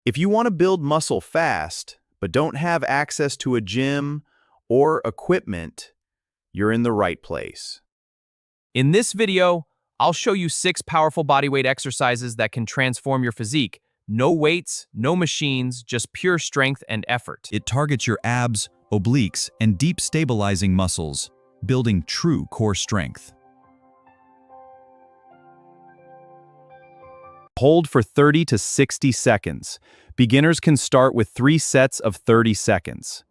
If you want to build muscle fast, but don't have access to a gym or equipment, you're in the right place. In this video, I'll show you 6 powerful bodyweight exercises that can transform your physique. No weights, no machines, just pure strength and effort. It targets your abs, obliques, and deep stabilizing muscles, building true core strength. Hold for 30 to 60 seconds. Beginners can start with 3 sets of 30 seconds.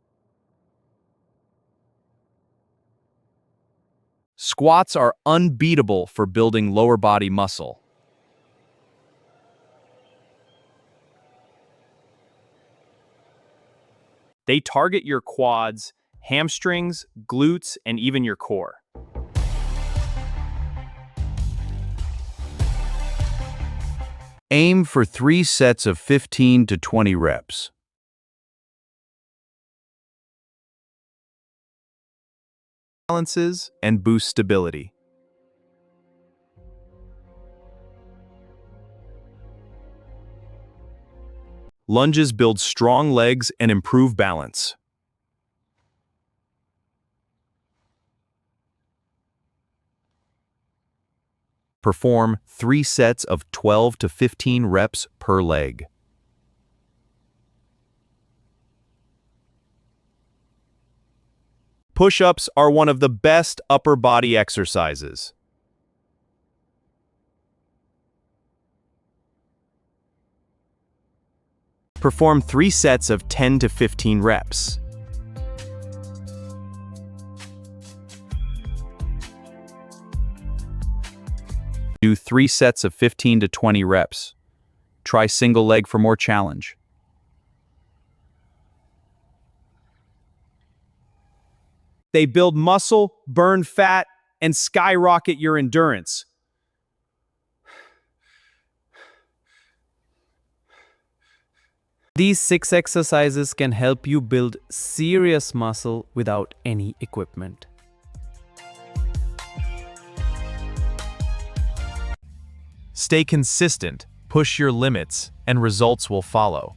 Squats are unbeatable for building lower body muscle. They target your quads, hamstrings, glutes, and even your core. Aim for 3 sets of 15 to 20 reps. Balances and boost stability. Lunges build strong legs and improve balance. Perform 3 sets of 12 to 15 reps per leg. Push-ups are one of the best upper body exercises. Perform 3 sets of 10 to 15 reps. Do 3 sets of 15 to 20 reps. Try single leg for more challenge. They build muscle, burn fat, and skyrocket your endurance. These 6 exercises can help you build serious muscle without any equipment. Stay consistent, push your limits, and results will follow.